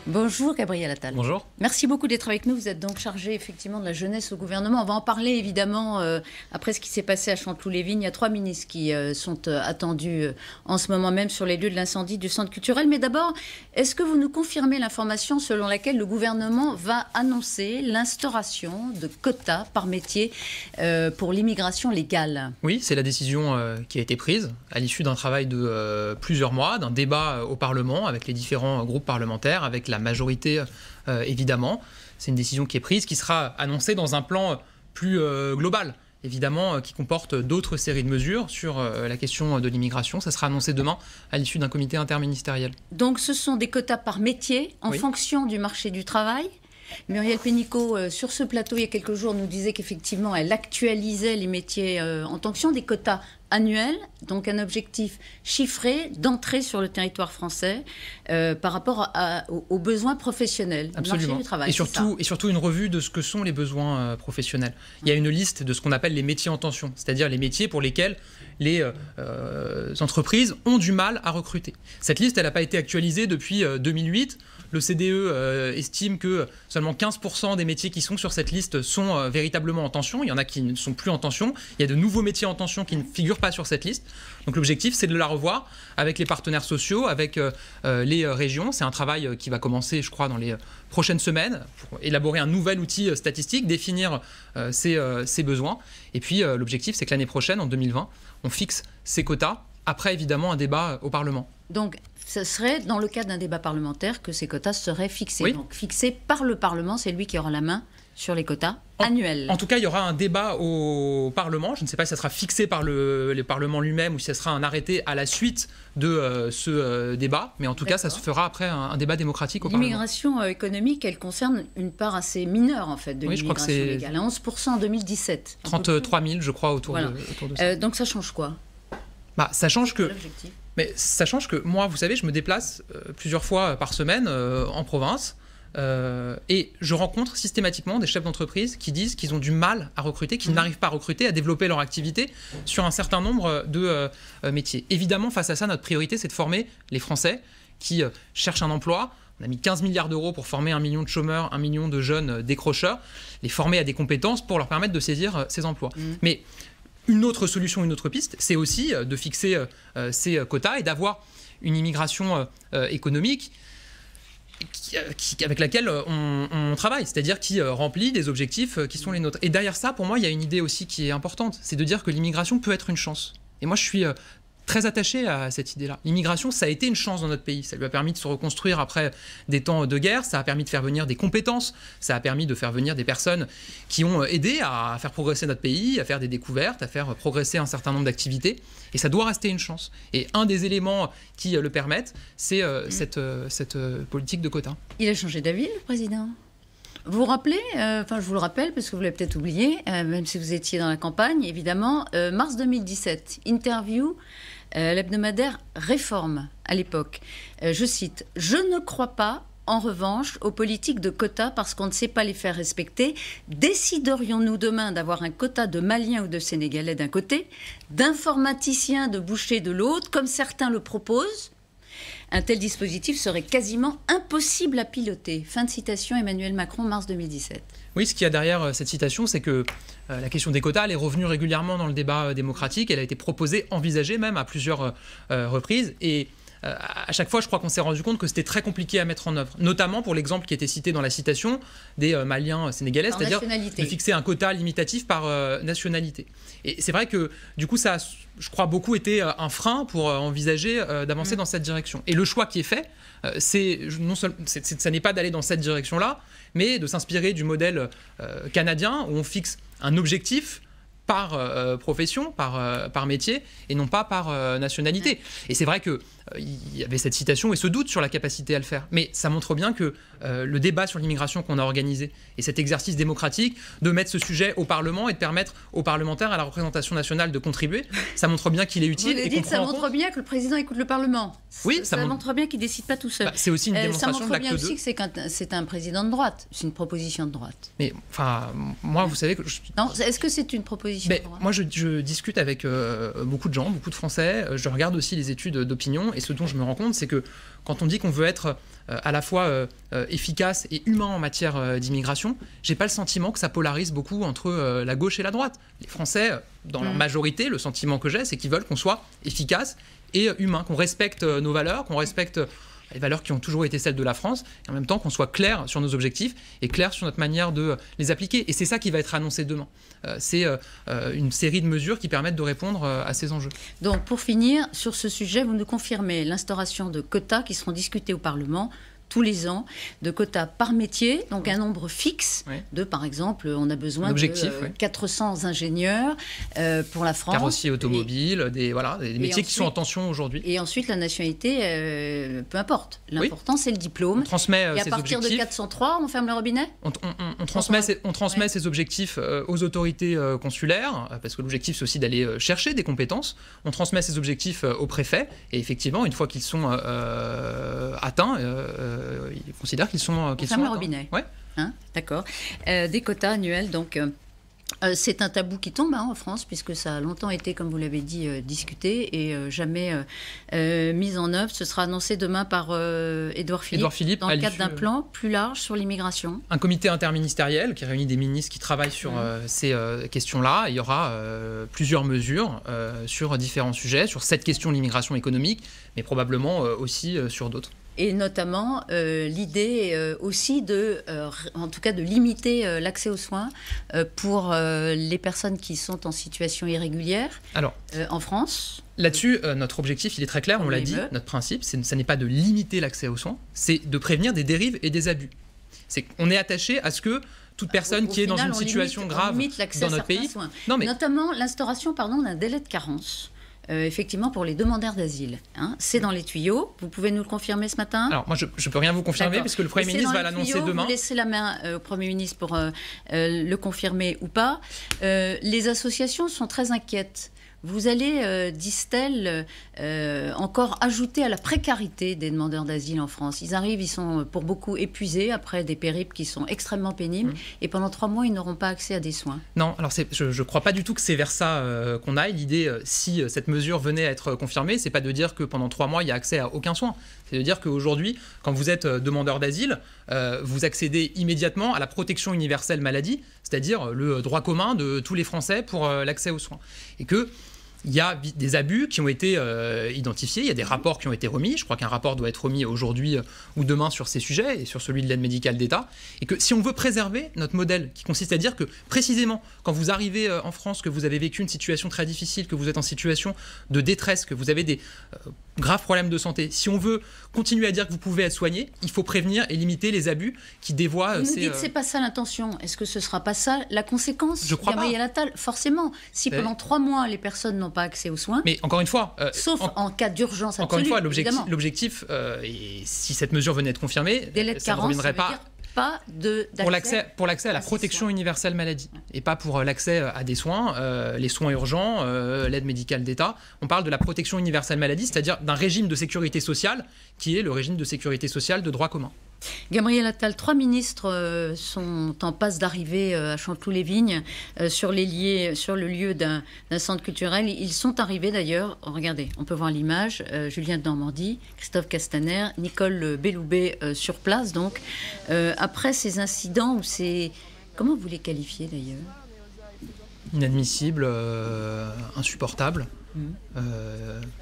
Bonjour Gabriel Attal. Bonjour. Merci beaucoup d'être avec nous. Vous êtes donc chargé effectivement de la jeunesse au gouvernement. On va en parler évidemment après ce qui s'est passé à Chanteloup-les-Vignes. Il y a 3 ministres qui sont attendus en ce moment même sur les lieux de l'incendie du centre culturel. Mais d'abord, est-ce que vous nous confirmez l'information selon laquelle le gouvernement va annoncer l'instauration de quotas par métier pour l'immigration légale? Oui, c'est la décision qui a été prise à l'issue d'un travail de plusieurs mois, d'un débat au Parlement avec les différents groupes parlementaires, avec la majorité évidemment. C'est une décision qui est prise, qui sera annoncée dans un plan plus global, évidemment, qui comporte d'autres séries de mesures sur la question de l'immigration. Ça sera annoncé demain à l'issue d'un comité interministériel. Donc ce sont des quotas par métier en fonction du marché du travail. Muriel Pénicaud, sur ce plateau, il y a quelques jours, nous disait qu'effectivement, elle actualisait les métiers en tension, des quotas annuels, donc un objectif chiffré d'entrée sur le territoire français par rapport aux besoins professionnels du marché du travail. Et surtout une revue de ce que sont les besoins professionnels. Il y a une liste de ce qu'on appelle les métiers en tension, c'est-à-dire les métiers pour lesquels les entreprises ont du mal à recruter. Cette liste, elle n'a pas été actualisée depuis 2008. Le CDE estime que seulement 15% des métiers qui sont sur cette liste sont véritablement en tension. Il y en a qui ne sont plus en tension. Il y a de nouveaux métiers en tension qui ne figurent pas sur cette liste. Donc l'objectif, c'est de la revoir avec les partenaires sociaux, avec les régions. C'est un travail qui va commencer, je crois, dans les prochaines semaines pour élaborer un nouvel outil statistique, définir ces besoins. Et puis l'objectif, c'est que l'année prochaine, en 2020, on fixe ces quotas. Après, évidemment, un débat au Parlement. Donc, ce serait dans le cadre d'un débat parlementaire que ces quotas seraient fixés. Oui. Donc, fixés par le Parlement, c'est lui qui aura la main sur les quotas annuels. En tout cas, il y aura un débat au Parlement. Je ne sais pas si ça sera fixé par le Parlement lui-même ou si ça sera un arrêté à la suite de ce débat. Mais en tout cas, ça se fera après un débat démocratique au Parlement. L'immigration économique, elle concerne une part assez mineure, en fait, de l'immigration légale. 11% en 2017. 33 000, je crois, autour de ça. Donc, ça change quoi? Ça change que... Mais ça change que moi, vous savez, je me déplace plusieurs fois par semaine en province et je rencontre systématiquement des chefs d'entreprise qui disent qu'ils ont du mal à recruter, qu'ils n'arrivent pas à recruter, à développer leur activité sur un certain nombre de métiers. Évidemment, face à ça, notre priorité, c'est de former les Français qui cherchent un emploi. On a mis 15 milliards d'euros pour former 1 million de chômeurs, 1 million de jeunes décrocheurs, les former à des compétences pour leur permettre de saisir ces emplois. Mais une autre solution, une autre piste, c'est aussi de fixer ces quotas et d'avoir une immigration économique avec laquelle on travaille, c'est-à-dire qui remplit des objectifs qui sont les nôtres. Et derrière ça, pour moi, il y a une idée aussi qui est importante, c'est de dire que l'immigration peut être une chance. Et moi, je suis très attaché à cette idée-là. L'immigration, ça a été une chance dans notre pays. Ça lui a permis de se reconstruire après des temps de guerre, ça a permis de faire venir des compétences, ça a permis de faire venir des personnes qui ont aidé à faire progresser notre pays, à faire des découvertes, à faire progresser un certain nombre d'activités. Et ça doit rester une chance. Et un des éléments qui le permettent, c'est cette politique de quotas. Il a changé d'avis, le président ? Vous vous rappelez, je vous le rappelle parce que vous l'avez peut-être oublié, même si vous étiez dans la campagne, évidemment, mars 2017, interview, l'hebdomadaire Réforme à l'époque. Je cite, « Je ne crois pas, en revanche, aux politiques de quotas parce qu'on ne sait pas les faire respecter. Déciderions-nous demain d'avoir un quota de Maliens ou de Sénégalais d'un côté, d'informaticiens, de bouchers de l'autre, comme certains le proposent ? Un tel dispositif serait quasiment impossible à piloter. » Fin de citation, Emmanuel Macron, mars 2017. Oui, ce qu'il y a derrière cette citation, c'est que la question des quotas, elle est revenue régulièrement dans le débat démocratique. Elle a été proposée, envisagée même à plusieurs reprises. Et à chaque fois, je crois qu'on s'est rendu compte que c'était très compliqué à mettre en œuvre. Notamment pour l'exemple qui était cité dans la citation des Maliens sénégalais, c'est-à-dire de fixer un quota limitatif par nationalité. Et c'est vrai que du coup, ça a, je crois, beaucoup été un frein pour envisager d'avancer dans cette direction. Et le choix qui est fait, ça n'est pas d'aller dans cette direction-là, mais de s'inspirer du modèle canadien où on fixe un objectif par profession, par métier, et non pas par nationalité. Et c'est vrai qu'il y avait cette citation et ce doute sur la capacité à le faire. Mais ça montre bien que le débat sur l'immigration qu'on a organisé et cet exercice démocratique de mettre ce sujet au Parlement et de permettre aux parlementaires, à la représentation nationale de contribuer, ça montre bien qu'il est utile. Vous dites, ça montre bien que le président écoute le Parlement. Oui, ça montre bien qu'il ne décide pas tout seul. C'est aussi une démonstration de l'acte 2. Ça montre bien aussi que c'est un président de droite. C'est une proposition de droite. Mais enfin, moi, vous savez que... Non, est-ce que c'est une proposition de droite ? Moi, je discute avec beaucoup de gens, beaucoup de Français. Je regarde aussi les études d'opinion. Et ce dont je me rends compte, c'est que quand on dit qu'on veut être à la fois efficace et humain en matière d'immigration, j'ai pas le sentiment que ça polarise beaucoup entre la gauche et la droite. Les Français, dans leur majorité, le sentiment que j'ai, c'est qu'ils veulent qu'on soit efficace et humain, qu'on respecte nos valeurs, qu'on respecte les valeurs qui ont toujours été celles de la France, et en même temps qu'on soit clair sur nos objectifs et clair sur notre manière de les appliquer. Et c'est ça qui va être annoncé demain. C'est une série de mesures qui permettent de répondre à ces enjeux. Donc pour finir, sur ce sujet, vous nous confirmez l'instauration de quotas qui seront discutés au Parlement tous les ans, de quotas par métier, donc un nombre fixe de, par exemple, on a besoin de 400 ingénieurs pour la France. Carrossier automobile, des métiers ensuite, qui sont en tension aujourd'hui. Et ensuite, la nationalité, peu importe. L'important, c'est le diplôme. On transmet et à partir de 403, on ferme le robinet. On transmet ces objectifs aux autorités consulaires, parce que l'objectif, c'est aussi d'aller chercher des compétences. On transmet ces objectifs aux préfets, et effectivement, une fois qu'ils sont atteints, ils considèrent qu'ils sont ferme le robinet. Ouais. Hein, d'accord. Des quotas annuels, donc c'est un tabou qui tombe en France, puisque ça a longtemps été, comme vous l'avez dit, discuté et jamais mis en œuvre. Ce sera annoncé demain par Édouard Philippe dans le cadre d'un plan plus large sur l'immigration. Un comité interministériel qui réunit des ministres qui travaillent sur ces questions-là. Il y aura plusieurs mesures sur différents sujets, sur cette question de l'immigration économique, mais probablement aussi sur d'autres. Et notamment l'idée aussi en tout cas de limiter l'accès aux soins pour les personnes qui sont en situation irrégulière en France. Là-dessus, notre objectif, il est très clair, on l'a dit, notre principe, ce n'est pas de limiter l'accès aux soins, c'est de prévenir des dérives et des abus. On est attaché à ce que toute personne qui est dans une situation grave dans notre pays... Notamment l'instauration d'un délai de carence. Effectivement, pour les demandeurs d'asile. C'est dans les tuyaux. Vous pouvez nous le confirmer ce matin? Alors, moi, je ne peux rien vous confirmer, puisque le Premier ministre va l'annoncer demain. Vous laissez la main au Premier ministre pour le confirmer ou pas. Les associations sont très inquiètes. Vous allez, disent-elles, encore ajouter à la précarité des demandeurs d'asile en France. Ils arrivent, ils sont pour beaucoup épuisés après des périples qui sont extrêmement pénibles. Et pendant 3 mois, ils n'auront pas accès à des soins. Non, alors je ne crois pas du tout que c'est vers ça qu'on aille. L'idée, si cette mesure venait à être confirmée, c'est pas de dire que pendant 3 mois, il n'y a accès à aucun soin. C'est de dire qu'aujourd'hui, quand vous êtes demandeur d'asile, vous accédez immédiatement à la protection universelle maladie, c'est-à-dire le droit commun de tous les Français pour l'accès aux soins. Et que il y a des abus qui ont été identifiés, il y a des rapports qui ont été remis. Je crois qu'un rapport doit être remis aujourd'hui ou demain sur ces sujets et sur celui de l'aide médicale d'État. Et que si on veut préserver notre modèle, qui consiste à dire que précisément quand vous arrivez en France, que vous avez vécu une situation très difficile, que vous êtes en situation de détresse, que vous avez des graves problèmes de santé, si on veut continuer à dire que vous pouvez être soigné, il faut prévenir et limiter les abus qui dévoient... Vous nous dites que ce n'est pas ça l'intention. Est-ce que ce ne sera pas ça la conséquence? Je crois pas. Gabriel Attal, forcément. Si pendant 3 mois, les personnes n'ont pas accès aux soins... Mais encore une fois... sauf en cas d'urgence absolue, encore une fois, l'objectif et si cette mesure venait à être confirmée, ça ne reviendrait pas... Pour l'accès à la protection universelle maladie et pas pour l'accès à des soins, les soins urgents, l'aide médicale d'État. On parle de la protection universelle maladie, c'est-à-dire d'un régime de sécurité sociale qui est le régime de sécurité sociale de droit commun. Gabriel Attal, 3 ministres sont en passe d'arriver à Chanteloup-les-Vignes sur le lieu d'un centre culturel. Ils sont arrivés d'ailleurs, regardez, on peut voir l'image, Julien de Normandie, Christophe Castaner, Nicole Belloubet sur place. Donc, après ces incidents, comment vous les qualifiez d'ailleurs? Inadmissible, insupportable,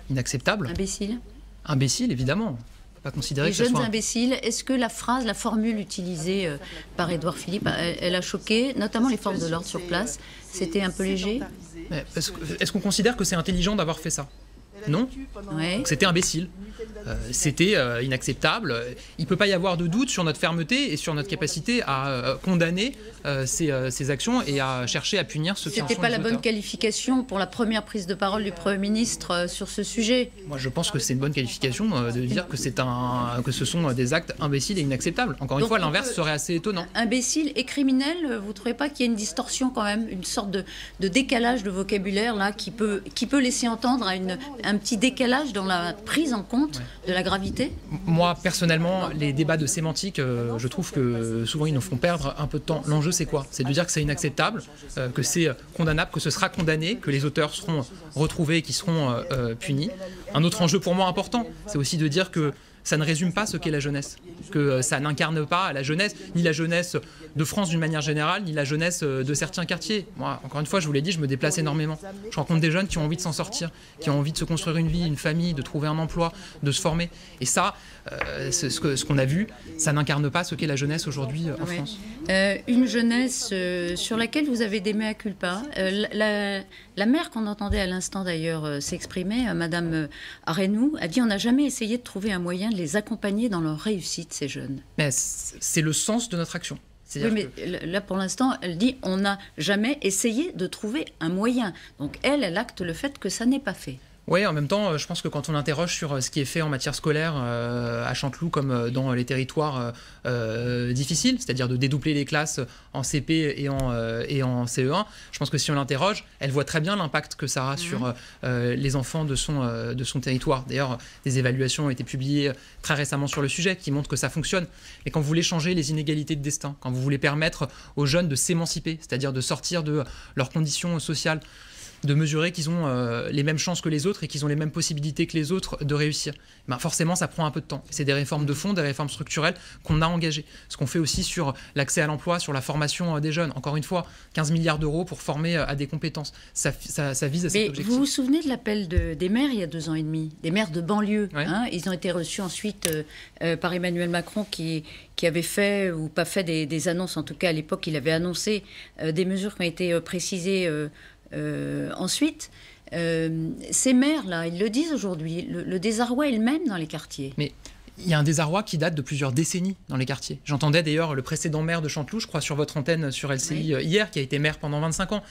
inacceptable. Imbécile? Imbécile, évidemment. Les jeunes imbéciles, est-ce que la formule utilisée par Édouard Philippe, elle a choqué, notamment les forces de l'ordre sur place? C'était un peu léger? Est-ce qu'on considère que c'est intelligent d'avoir fait ça? Non. C'était imbécile. C'était inacceptable. Il ne peut pas y avoir de doute sur notre fermeté et sur notre capacité à condamner ces actions et à chercher à punir ceux qui en sont les auteurs. C'était pas la bonne qualification pour la première prise de parole du Premier ministre sur ce sujet? Moi, je pense que c'est une bonne qualification de dire que ce sont des actes imbéciles et inacceptables. Encore une fois, l'inverse serait assez étonnant. Imbécile et criminel, vous ne trouvez pas qu'il y a une distorsion quand même, une sorte de décalage de vocabulaire là, qui peut laisser entendre un petit décalage dans la prise en compte de la gravité? Moi, personnellement, les débats de sémantique, je trouve que souvent ils nous font perdre un peu de temps. L'enjeu, c'est quoi? C'est de dire que c'est inacceptable, que c'est condamnable, que ce sera condamné, que les auteurs seront retrouvés et qui seront punis. Un autre enjeu pour moi important, c'est aussi de dire que ça ne résume pas ce qu'est la jeunesse, que ça n'incarne pas la jeunesse, ni la jeunesse de France d'une manière générale, ni la jeunesse de certains quartiers. Moi, encore une fois, je vous l'ai dit, je me déplace énormément. Je rencontre des jeunes qui ont envie de s'en sortir, qui ont envie de se construire une vie, une famille, de trouver un emploi, de se former. Et ça, ce qu'on a vu, ça n'incarne pas ce qu'est la jeunesse aujourd'hui en France. Une jeunesse sur laquelle vous avez des mea culpa. La mère qu'on entendait à l'instant d'ailleurs s'exprimer, Madame Arenou, a dit on n'a jamais essayé de trouver un moyen de les accompagner dans leur réussite, ces jeunes. Mais c'est le sens de notre action. Oui, mais là, pour l'instant, elle dit on n'a jamais essayé de trouver un moyen. Donc elle acte le fait que ça n'est pas fait. Oui, en même temps, je pense que quand on interroge sur ce qui est fait en matière scolaire à Chanteloup comme dans les territoires difficiles, c'est-à-dire de dédoubler les classes en CP et en CE1, je pense que si on l'interroge, elle voit très bien l'impact que ça a sur les enfants de son territoire. D'ailleurs, des évaluations ont été publiées très récemment sur le sujet qui montrent que ça fonctionne. Mais quand vous voulez changer les inégalités de destin, quand vous voulez permettre aux jeunes de s'émanciper, c'est-à-dire de sortir de leurs conditions sociales, de mesurer qu'ils ont les mêmes chances que les autres et qu'ils ont les mêmes possibilités que les autres de réussir. Ben forcément, ça prend un peu de temps. C'est des réformes de fond, des réformes structurelles qu'on a engagées. Ce qu'on fait aussi sur l'accès à l'emploi, sur la formation des jeunes. Encore une fois, 15 milliards d'euros pour former à des compétences. Ça vise à cet objectif. Vous vous souvenez de l'appel des maires il y a 2 ans et demi, des maires de banlieue, ouais. Ils ont été reçus ensuite par Emmanuel Macron qui avait fait ou pas fait des annonces. En tout cas, à l'époque, il avait annoncé des mesures qui ont été précisées ensuite. Ces maires-là, ils le disent aujourd'hui, le désarroi est le même dans les quartiers. Mais il y a un désarroi qui date de plusieurs décennies dans les quartiers. J'entendais d'ailleurs le précédent maire de Chanteloup, je crois sur votre antenne sur LCI hier, qui a été maire pendant 25 ans.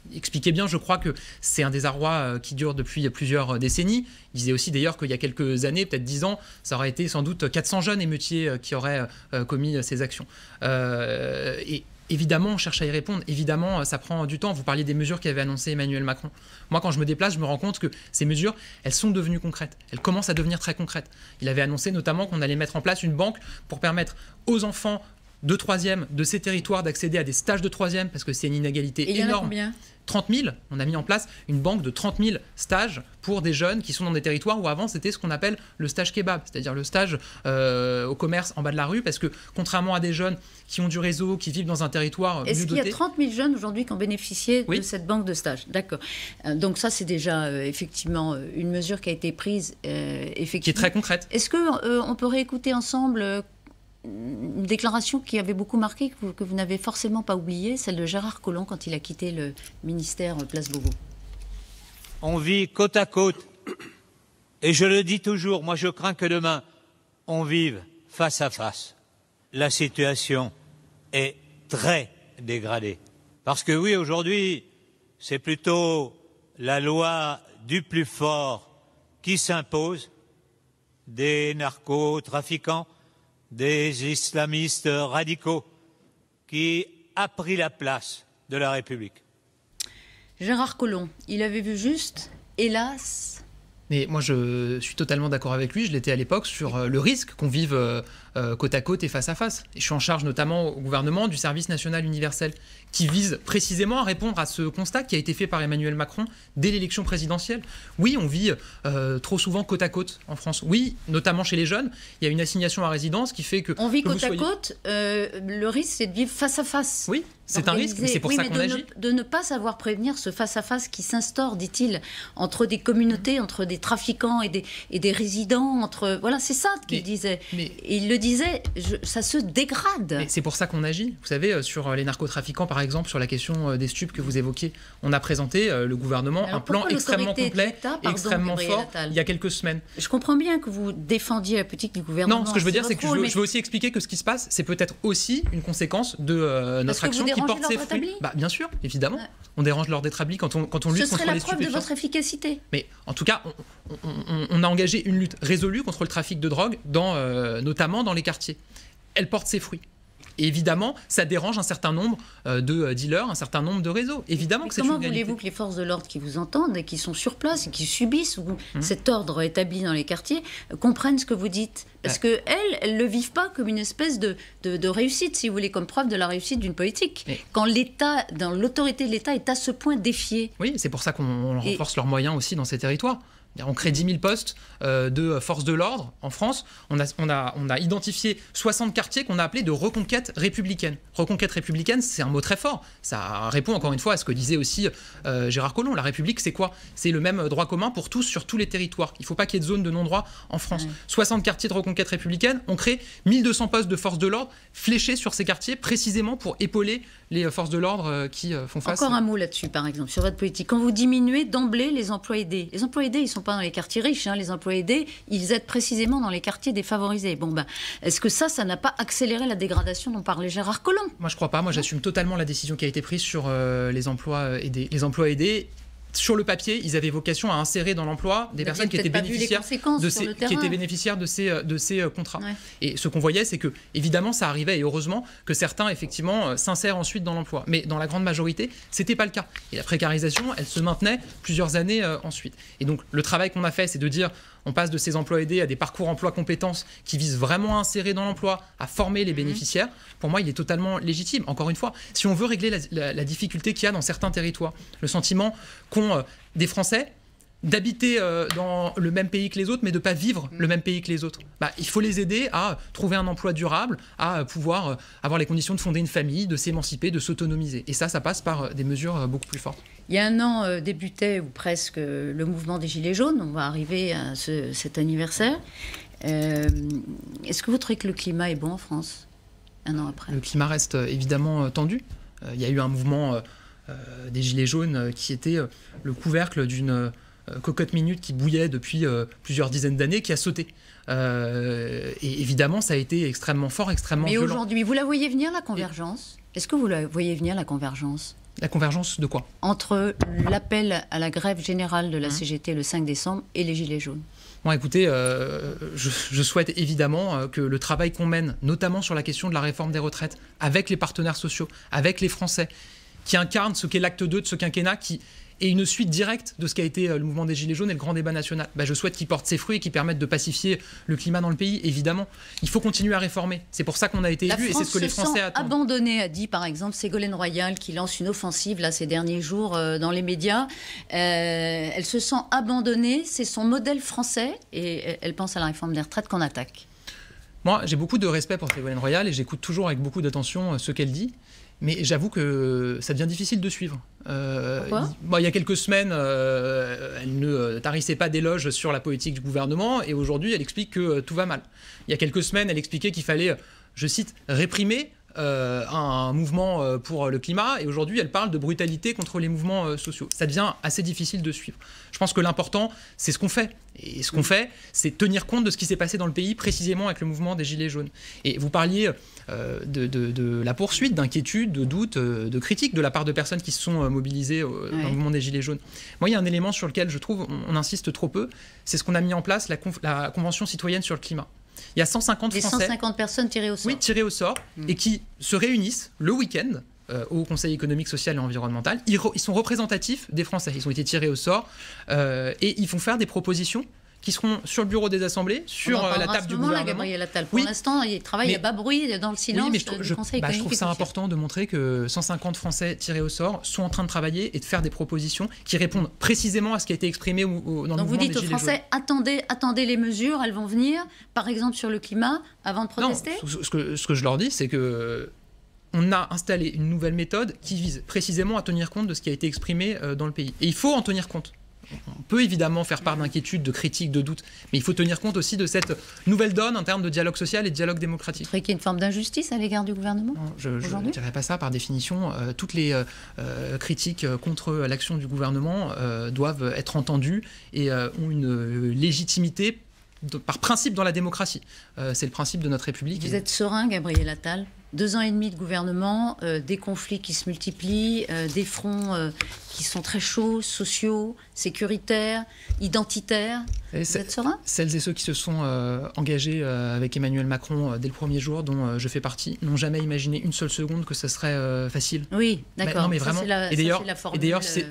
Il expliquait bien, je crois, que c'est un désarroi qui dure depuis plusieurs décennies. Il disait aussi d'ailleurs qu'il y a quelques années, peut-être 10 ans, ça aurait été sans doute 400 jeunes émeutiers qui auraient commis ces actions. Et évidemment, on cherche à y répondre. Évidemment, ça prend du temps. Vous parliez des mesures qu'avait annoncées Emmanuel Macron. Moi, quand je me déplace, je me rends compte que ces mesures, elles sont devenues concrètes. Elles commencent à devenir très concrètes. Il avait annoncé notamment qu'on allait mettre en place une banque pour permettre aux enfants de 3e de ces territoires d'accéder à des stages de 3e, parce que c'est une inégalité énorme. Il y en a combien ? 30 000, on a mis en place une banque de 30 000 stages pour des jeunes qui sont dans des territoires où avant c'était ce qu'on appelle le stage kebab, c'est-à-dire le stage au commerce en bas de la rue, parce que contrairement à des jeunes qui ont du réseau, qui vivent dans un territoire mieux doté... Est-ce qu'il y a 30 000 jeunes aujourd'hui qui ont bénéficié de cette banque de stage ? D'accord. Donc ça c'est déjà effectivement une mesure qui a été prise, effectivement. Qui est très concrète. Est-ce qu'on peut réécouter ensemble une déclaration qui avait beaucoup marqué, que vous n'avez forcément pas oubliée, celle de Gérard Collomb quand il a quitté le ministère Place Beauvau. On vit côte à côte, et je le dis toujours, moi je crains que demain on vive face à face. La situation est très dégradée. Parce que oui, aujourd'hui, c'est plutôt la loi du plus fort qui s'impose, des narcotrafiquants, des islamistes radicaux, qui a pris la place de la République. Gérard Collomb, il avait vu juste, hélas... Mais moi, je suis totalement d'accord avec lui. Je l'étais à l'époque sur le risque qu'on vive côte à côte et face à face. Et je suis en charge notamment au gouvernement du service national universel qui vise précisément à répondre à ce constat qui a été fait par Emmanuel Macron dès l'élection présidentielle. Oui, on vit trop souvent côte à côte en France. Oui, notamment chez les jeunes, il y a une assignation à résidence qui fait que... On vit côte à côte, le risque c'est de vivre face à face. Oui, c'est un risque, mais c'est pour ça qu'on agit. De ne pas savoir prévenir ce face-à-face qui s'instaure, dit-il, entre des communautés, entre des trafiquants et des résidents, entre... Voilà, c'est ça qu'il disait. Et il le disait, ça se dégrade. C'est pour ça qu'on agit. Vous savez, sur les narcotrafiquants, par exemple, sur la question des stupes que vous évoquiez, on a présenté, le gouvernement, un plan extrêmement complet, extrêmement fort, il y a quelques semaines. Je comprends bien que vous défendiez la politique du gouvernement. Non, ce que je veux dire, c'est que je veux aussi expliquer que ce qui se passe, c'est peut-être aussi une conséquence de notre action qui porte ses fruits. Bah, bien sûr, évidemment. Ouais. On dérange l'ordre établi quand on lutte contre les stupéfiants. Ce serait la preuve de votre efficacité. Mais en tout cas, on a engagé une lutte résolue contre le trafic de drogue, notamment dans les quartiers. Elle porte ses fruits. Et évidemment, ça dérange un certain nombre de dealers, un certain nombre de réseaux. Évidemment que c'est une réalité. Comment voulez-vous que les forces de l'ordre qui vous entendent et qui sont sur place et qui subissent cet ordre établi dans les quartiers comprennent ce que vous dites ? Parce qu'elles ne le vivent pas comme une espèce de réussite, si vous voulez, comme preuve de la réussite d'une politique. Quand l'État, dans l'autorité de l'État, est à ce point défiée. Oui, c'est pour ça qu'on renforce leurs moyens aussi dans ces territoires. On crée 10 000 postes de force de l'ordre en France. On a identifié 60 quartiers qu'on a appelés de reconquête républicaine. Reconquête républicaine, c'est un mot très fort. Ça répond encore une fois à ce que disait aussi Gérard Collomb. La République, c'est quoi? C'est le même droit commun pour tous sur tous les territoires. Il ne faut pas qu'il y ait de zone de non-droit en France. 60 quartiers de reconquête républicaine. On crée 1200 postes de force de l'ordre fléchés sur ces quartiers précisément pour épauler les forces de l'ordre qui font face. Encore un mot là-dessus, par exemple, sur votre politique. Quand vous diminuez d'emblée les emplois aidés, les emplois aidés, ils ne sont pas dans les quartiers riches, hein. Les emplois aidés, ils aident précisément dans les quartiers défavorisés. Bon, ben, est-ce que ça n'a pas accéléré la dégradation dont parlait Gérard Collomb? Moi, je ne crois pas. Moi, j'assume totalement la décision qui a été prise sur les emplois aidés. Les emplois aidés, sur le papier, ils avaient vocation à insérer dans l'emploi des personnes qui étaient bénéficiaires de ces contrats. Ouais. Et ce qu'on voyait, c'est que, évidemment, ça arrivait, et heureusement, que certains, effectivement, s'insèrent ensuite dans l'emploi. Mais dans la grande majorité, ce n'était pas le cas. Et la précarisation, elle se maintenait plusieurs années ensuite. Et donc, le travail qu'on a fait, c'est de dire, on passe de ces emplois aidés à des parcours emploi compétences qui visent vraiment à insérer dans l'emploi, à former les bénéficiaires. Pour moi, il est totalement légitime. Encore une fois, si on veut régler la difficulté qu'il y a dans certains territoires, le sentiment qu'ont des Français d'habiter dans le même pays que les autres, mais de ne pas vivre le même pays que les autres. Il faut les aider à trouver un emploi durable, à pouvoir avoir les conditions de fonder une famille, de s'émanciper, de s'autonomiser. Et ça passe par des mesures beaucoup plus fortes. Il y a un an débutait, ou presque, le mouvement des Gilets jaunes. On va arriver à cet anniversaire. Est-ce que vous trouvez que le climat est bon en France, un an après? Le climat reste évidemment tendu. Il y a eu un mouvement des Gilets jaunes qui était le couvercle d'une cocotte minute qui bouillait depuis plusieurs dizaines d'années, qui a sauté. Et évidemment, ça a été extrêmement fort, extrêmement violent. Mais aujourd'hui, vous la voyez venir, la convergence? Est-ce que vous la voyez venir, la convergence? La convergence de quoi? Entre l'appel à la grève générale de la CGT le 5 décembre et les Gilets jaunes. Bon, écoutez, je souhaite évidemment que le travail qu'on mène, notamment sur la question de la réforme des retraites, avec les partenaires sociaux, avec les Français, qui incarnent ce qu'est l'acte 2 de ce quinquennat, qui est une suite directe de ce qu'a été le mouvement des Gilets jaunes et le grand débat national. Je souhaite qu'il porte ses fruits et qu'il permette de pacifier le climat dans le pays, évidemment. Il faut continuer à réformer. C'est pour ça qu'on a été élus et c'est ce que les Français attendent. Abandonné, a dit par exemple Ségolène Royal, qui lance une offensive là, ces derniers jours dans les médias. Elle se sent abandonnée, c'est son modèle français et elle pense à la réforme des retraites qu'on attaque. Moi, j'ai beaucoup de respect pour Ségolène Royal et j'écoute toujours avec beaucoup d'attention ce qu'elle dit. Mais j'avoue que ça devient difficile de suivre. Il y a quelques semaines, elle ne tarissait pas d'éloges sur la politique du gouvernement et aujourd'hui, elle explique que tout va mal. Il y a quelques semaines, elle expliquait qu'il fallait, je cite, réprimer un mouvement pour le climat et aujourd'hui, elle parle de brutalité contre les mouvements sociaux. Ça devient assez difficile de suivre. Je pense que l'important, c'est ce qu'on fait. Et ce qu'on fait, c'est tenir compte de ce qui s'est passé dans le pays, précisément avec le mouvement des Gilets jaunes. Et vous parliez de la poursuite, d'inquiétudes, de doutes, de critiques de la part de personnes qui se sont mobilisées dans le mouvement des Gilets jaunes. Moi, il y a un élément sur lequel je trouve on insiste trop peu, c'est ce qu'on a mis en place, la Convention citoyenne sur le climat. Il y a 150 Français... 150 personnes tirées au sort. Oui, tirées au sort, et qui se réunissent le week-end au Conseil économique, social et environnemental. Ils sont représentatifs des Français. Ils ont été tirés au sort et ils font faire des propositions qui seront sur le bureau des assemblées, sur la table du gouvernement. Gabriel Attal. Pour l'instant, il travaille à bas bruit dans le silence du Conseil économique et social. Je trouve ça important de montrer que 150 Français tirés au sort sont en train de travailler et de faire des propositions qui répondent précisément à ce qui a été exprimé dans le mouvement des Gilets jaunes. Donc vous dites aux Français, attendez les mesures, elles vont venir, par exemple sur le climat, avant de protester? Non, ce que je leur dis, c'est que on a installé une nouvelle méthode qui vise précisément à tenir compte de ce qui a été exprimé dans le pays. Et il faut en tenir compte. On peut évidemment faire part d'inquiétudes, de critiques, de doutes, mais il faut tenir compte aussi de cette nouvelle donne en termes de dialogue social et de dialogue démocratique. Vous trouvez qu'il y a une forme d'injustice à l'égard du gouvernement? Non, je ne dirais pas ça. Par définition, toutes les critiques contre l'action du gouvernement doivent être entendues et ont une légitimité par principe dans la démocratie. C'est le principe de notre République. Vous êtes serein, Gabriel Attal? 2 ans et demi de gouvernement, des conflits qui se multiplient, des fronts qui sont très chauds, sociaux, sécuritaires, identitaires. Vous êtes serein? Celles et ceux qui se sont engagés avec Emmanuel Macron dès le premier jour, dont je fais partie, n'ont jamais imaginé une seule seconde que ça serait facile. Oui, d'accord. Non, mais vraiment. Et d'ailleurs,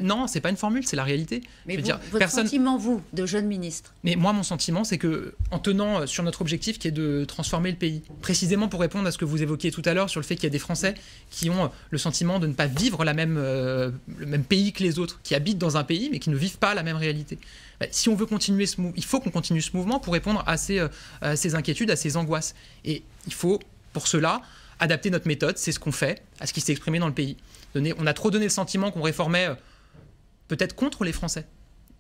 non, c'est pas une formule, c'est la réalité. Mais votre sentiment, vous, de jeune ministre? Mais moi, mon sentiment, c'est que en tenant sur notre objectif qui est de transformer le pays, précisément pour répondre à ce que vous évoquiez tout à l'heure sur le fait qu'il y a des Français qui ont le sentiment de ne pas vivre le même pays que les autres, qui habitent dans un pays mais qui ne vivent pas la même réalité. Si on veut continuer il faut qu'on continue ce mouvement pour répondre à ces inquiétudes, à ces angoisses. Et il faut, pour cela, adapter notre méthode. C'est ce qu'on fait à ce qui s'est exprimé dans le pays. On a trop donné le sentiment qu'on réformait peut-être contre les Français.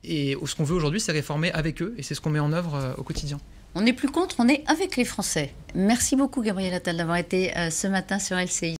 Et ce qu'on veut aujourd'hui, c'est réformer avec eux. Et c'est ce qu'on met en œuvre au quotidien. On n'est plus contre, on est avec les Français. Merci beaucoup, Gabriel Attal, d'avoir été ce matin sur LCI.